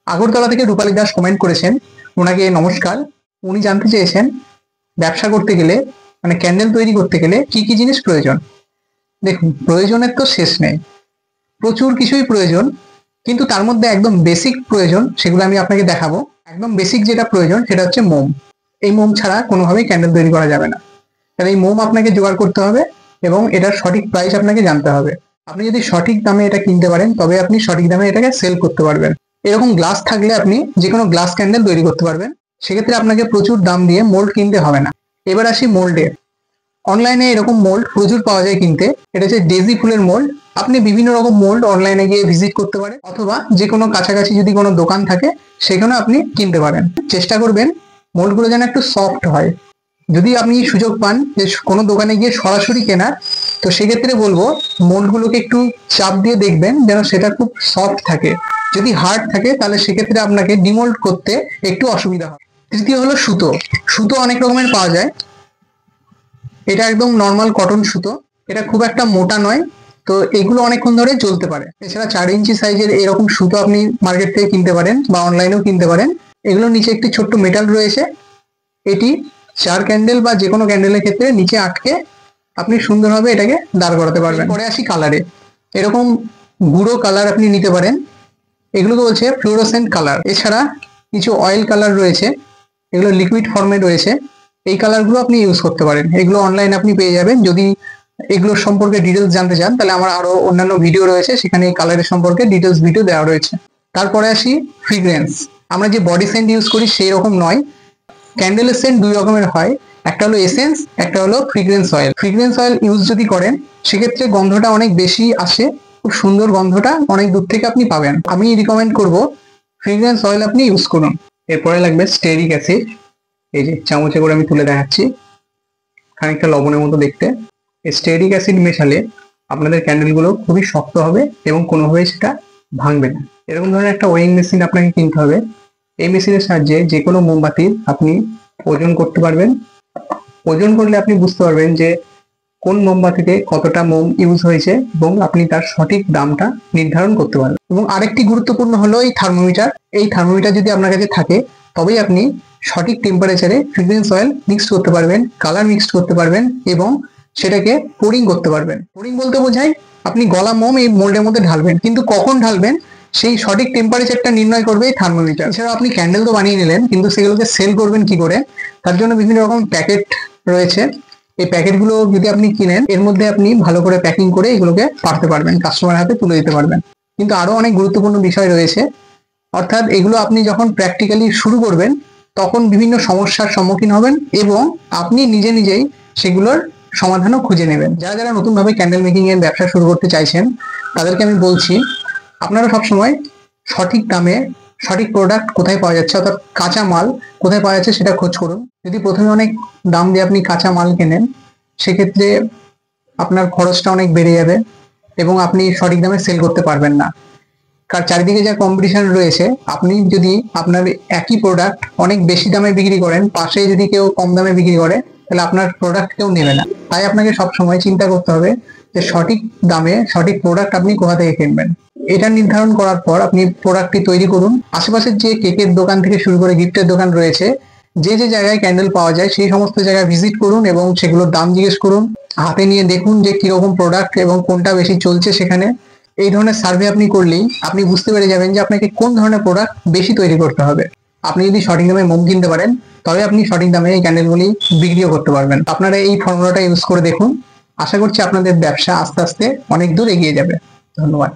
আগরতলা থেকে রূপালী দাস কমেন্ট করেছেন, ওনাকে নমস্কার। উনি জানতে চেয়েছেন ব্যবসা করতে গেলে মানে ক্যান্ডেল তৈরি করতে গেলে কি কি জিনিস প্রয়োজন। দেখুন, প্রয়োজনের তো শেষ নেই, প্রচুর কিছুই প্রয়োজন, কিন্তু তার মধ্যে একদম বেসিক প্রয়োজন সেগুলো আমি আপনাকে দেখাবো। একদম বেসিক যেটা প্রয়োজন সেটা হচ্ছে মোম। এই মোম ছাড়া কোনোভাবেই ক্যান্ডেল তৈরি করা যাবে না। তাহলে এই মোম আপনাকে জোগাড় করতে হবে এবং এটার সঠিক প্রাইস আপনাকে জানতে হবে। আপনি যদি সঠিক দামে এটা কিনতে পারেন তবে আপনি সঠিক দামে এটাকে সেল করতে পারবেন। এরকম গ্লাস থাকলে আপনি যে কোনো গ্লাস ক্যান্ডেল তৈরি করতে পারবেন। সেক্ষেত্রে আপনাকে প্রচুর দাম দিয়ে মোল্ড কিনতে হবে না। এবার আসি মোল্ডে। অনলাইনে এরকম মোল্ড প্রচুর পাওয়া যায় কিনতে। এটা হচ্ছে ডেজি ফুলের মোল্ড। আপনি বিভিন্ন রকম মোল্ড অনলাইনে গিয়ে ভিজিট করতে পারেন, অথবা যে কোনো কাছাকাছি যদি কোনো দোকান থাকে সেখানে আপনি কিনতে পারেন। চেষ্টা করবেন মোল্ডগুলো যেন একটু সফট হয়। যদি আপনি সুযোগ পান যে কোনো দোকানে গিয়ে সরাসরি কেনার, তো সেক্ষেত্রে বলবো মোল্ডগুলোকে একটু চাপ দিয়ে দেখবেন যেন সেটা খুব সফট থাকে। যদি হার্ড থাকে তাহলে সেক্ষেত্রে আপনাকে ডিমোল্ড করতে একটু অসুবিধা হয়। তৃতীয় হলো সুতো। সুতো অনেক রকমের পাওয়া যায়। এটা একদম নর্মাল কটন সুতো, এটা খুব একটা মোটা নয়, তো এগুলো অনেকক্ষণ ধরে চলতে পারে। এছাড়া 4 ইঞ্চি সাইজের এরকম সুতো আপনি মার্কেট থেকে কিনতে পারেন বা অনলাইনেও কিনতে পারেন। এগুলোর নিচে একটি ছোট্ট মেটাল রয়েছে, এটি চার ক্যান্ডেল বা যে কোনো ক্যান্ডেলের ক্ষেত্রে নিচে আটকে আপনি সুন্দরভাবে এটাকে দাঁড় করাতে পারবেন। পরে আসি কালারে। এরকম গুঁড়ো কালার আপনি নিতে পারেন, এগুলোকে বলছে ফ্লুরোসেন্ট কালার। এছাড়া কিছু অয়েল কালার রয়েছে, এগুলো লিকুইড ফর্মে রয়েছে। এই কালারগুলো আপনি ইউজ করতে পারেন, এগুলো অনলাইনে আপনি পেয়ে যাবেন। যদি এগুলোর সম্পর্কে ডিটেলস জানতে চান তাহলে আমার আরো অন্যান্য ভিডিও রয়েছে, সেখানে এই কালারের সম্পর্কে ডিটেলস ভিডিও দেওয়া রয়েছে। তারপরে আসি ফ্রিগ্রেন্স। আমরা যে বডি সেন্ট ইউজ করি সেই রকম নয়। ক্যান্ডেলের সেন্ট দুই রকমের হয়, একটা হলো এসেন্স, একটা হলো ফ্রিগ্রেন্স অয়েল। ফ্রিগ্রেন্স অয়েল ইউজ যদি করেন সেক্ষেত্রে গন্ধটা অনেক বেশি আসে, খুব সুন্দর গন্ধটা অনেক দূর থেকে আপনি পাবেন। আমি রিকমেন্ড করব ফ্রিগ্রেন্স অয়েল আপনি ইউজ করুন। এরপরে লাগবে স্টেরিক অ্যাসিড। এই যে চামচে করে আমি তুলে দেখাচ্ছি, খানিকটা লবণের মতো দেখতে। স্টেরিক অ্যাসিড মেশালে আপনাদের ক্যান্ডেলগুলো খুবই শক্ত হবে এবং কোনোভাবেই সেটা ভাঙবে না। এরকম ধরনের একটা ওয়েইং মেশিন আপনাকে কিনতে হবে। এই মেশিনের সাহায্যে যে কোনো মোমবাতির আপনি ওজন করতে পারবেন। ওজন করলে আপনি বুঝতে পারবেন যে কোন মোমবাতিতে কতটা মোম ইউজ হয়েছে এবং আপনি তার সঠিক দামটা নির্ধারণ করতে পারবেন। এবং আরেকটি গুরুত্বপূর্ণ হলো এই থার্মোমিটার। এই থার্মোমিটার যদি আপনার কাছে থাকে তবেই আপনি সঠিক টেম্পারেচারে ফ্রিগ্রেন্স অয়েল মিক্সড করতে পারবেন, কালার মিক্সড করতে পারবেন এবং সেটাকে পোরিং করতে পারবেন। পোরিং বলতে বোঝায় আপনি গলা মোম এই মোল্ডের মধ্যে ঢালবেন, কিন্তু কখন ঢালবেন সেই সঠিক টেম্পারেচারটা নির্ণয় করবে এই থার্মোমিটার। এছাড়া আপনি ক্যান্ডেল তো বানিয়ে নিলেন, কিন্তু সেগুলোকে সেল করবেন কি করে, তার জন্য বিভিন্ন রকম প্যাকেট রয়েছে। এই প্যাকেটগুলো যদি আপনি কিনেন, এর মধ্যে আপনি ভালো করে প্যাকিং করে এগুলোকে পাঠাতে পারবেন, কাস্টমার হাতে তুলে দিতে পারবেন। কিন্তু আরো অনেক গুরুত্বপূর্ণ বিষয় রয়েছে, অর্থাৎ এগুলো আপনি যখন প্র্যাকটিক্যালি শুরু করবেন তখন বিভিন্ন সমস্যার সম্মুখীন হবেন এবং আপনি নিজে নিজেই সেগুলোর সমাধানও খুঁজে নেবেন। যারা যারা নতুনভাবে ক্যান্ডেল মেকিং এর ব্যবসা শুরু করতে চাইছেন তাদেরকে আমি বলছি, আপনারা সবসময় সঠিক দামে সঠিক প্রোডাক্ট কোথায় পাওয়া যাচ্ছে, অর্থাৎ কাঁচা মাল কোথায় পাওয়া যাচ্ছে সেটা খোঁজ করুন। যদি প্রথমে অনেক দাম দিয়ে আপনি কাঁচা মাল কেনেন সেক্ষেত্রে আপনার খরচটা অনেক বেড়ে যাবে এবং আপনি সঠিক দামে সেল করতে পারবেন না। কারণ চারিদিকে যা কম্পিটিশন রয়েছে, আপনি যদি আপনার একই প্রোডাক্ট অনেক বেশি দামে বিক্রি করেন, পাশে যদি কেউ কম দামে বিক্রি করে তাহলে আপনার প্রোডাক্ট কেউ নেবে না। তাই আপনাকে সবসময় চিন্তা করতে হবে যে সঠিক দামে সঠিক প্রোডাক্ট আপনি কোথা থেকে কিনবেন। এটা নির্ধারণ করার পর আপনি প্রোডাক্টটি তৈরি করুন। আশেপাশের যে কেকের দোকান থেকে শুরু করে গিফটের দোকান রয়েছে, যে যে জায়গায় ক্যান্ডেল পাওয়া যায় সেই সমস্ত জায়গায় ভিজিট করুন এবং সেগুলোর দাম জিজ্ঞেস করুন। হাতে নিয়ে দেখুন যে কিরকম প্রোডাক্ট এবং কোনটা বেশি চলছে সেখানে। এই ধরনের সার্ভে আপনি করলেই আপনি বুঝতে পেরে যাবেন যে আপনাকে কোন ধরনের প্রোডাক্ট বেশি তৈরি করতে হবে। আপনি যদি সঠিক দামে মোম কিনতে পারেন তবে আপনি সঠিক দামে এই ক্যান্ডেলগুলি বিক্রিও করতে পারবেন। আপনারা এই ফর্মুলাটা ইউজ করে দেখুন, আশা করছি আপনাদের ব্যবসা আস্তে আস্তে অনেক দূর এগিয়ে যাবে। ধন্যবাদ।